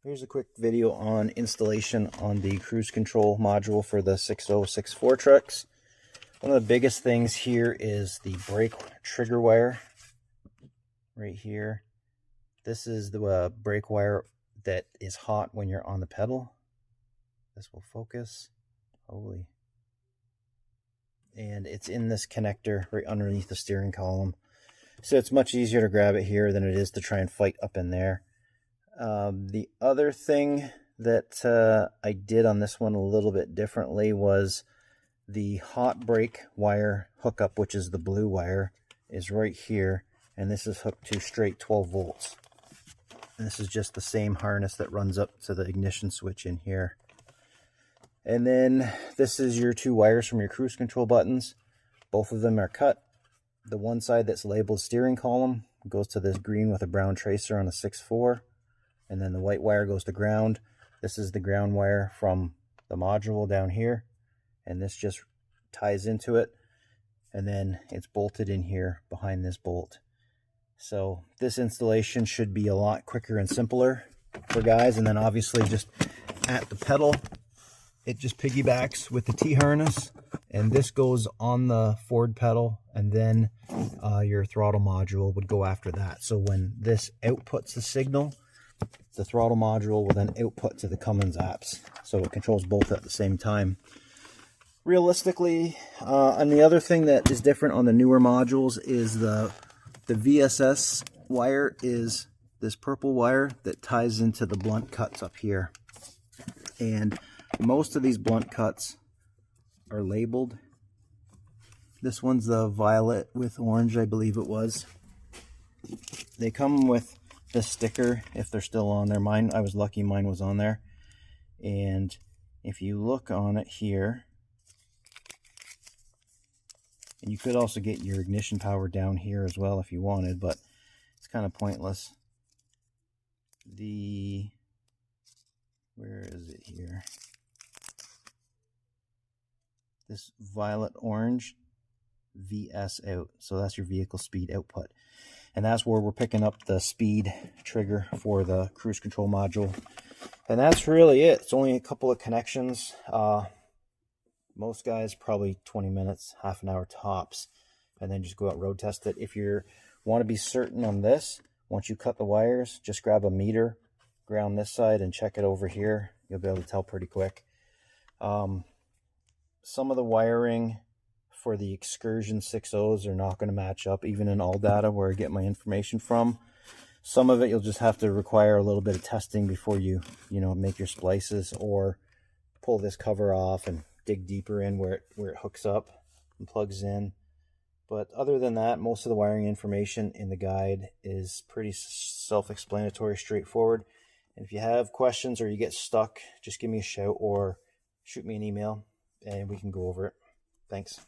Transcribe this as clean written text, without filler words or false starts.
Here's a quick video on installation on the cruise control module for the 6064 trucks. One of the biggest things here is the brake trigger wire right here. This is the brake wire that is hot when you're on the pedal. This will focus. Holy. And it's in this connector right underneath the steering column. So it's much easier to grab it here than it is to try and fight up in there. The other thing that I did on this one a little bit differently was the hot brake wire hookup, which is the blue wire, is right here, and this is hooked to straight 12 volts. And this is just the same harness that runs up to the ignition switch in here. And then this is your two wires from your cruise control buttons. Both of them are cut. The one side that's labeled steering column goes to this green with a brown tracer on a 6.4. And then the white wire goes to ground. This is the ground wire from the module down here. And this just ties into it. And then it's bolted in here behind this bolt. So this installation should be a lot quicker and simpler for guys. And then obviously just at the pedal, it just piggybacks with the T-harness. And this goes on the forward pedal. And then your throttle module would go after that. So when this outputs the signal, the throttle module will then output to the Fummins apps, so it controls both at the same time. Realistically, and the other thing that is different on the newer modules is the VSS wire is this purple wire that ties into the blunt cuts up here. And most of these blunt cuts are labeled. This one's the violet with orange, I believe it was. They come with the sticker if they're still on there. Mine, I was lucky mine was on there. And if you look on it here, and you could also get your ignition power down here as well if you wanted, but it's kind of pointless. Where is it here? This violet orange, VS out, so that's your vehicle speed output. And that's where we're picking up the speed trigger for the cruise control module. And that's really it. It's only a couple of connections. Most guys, probably 20 minutes, half an hour tops. And then just go out road test it. If you want to be certain on this, once you cut the wires, just grab a meter, ground this side, and check it over here. You'll be able to tell pretty quick. Some of the wiring for the excursion 6.0s are not going to match up, even in all data where I get my information from. Some of it you'll just have to require a little bit of testing before you make your splices, or pull this cover off and dig deeper in where it hooks up and plugs in. But other than that, most of the wiring information in the guide is pretty self-explanatory, straightforward. And if you have questions or you get stuck, just give me a shout or shoot me an email and we can go over it. Thanks.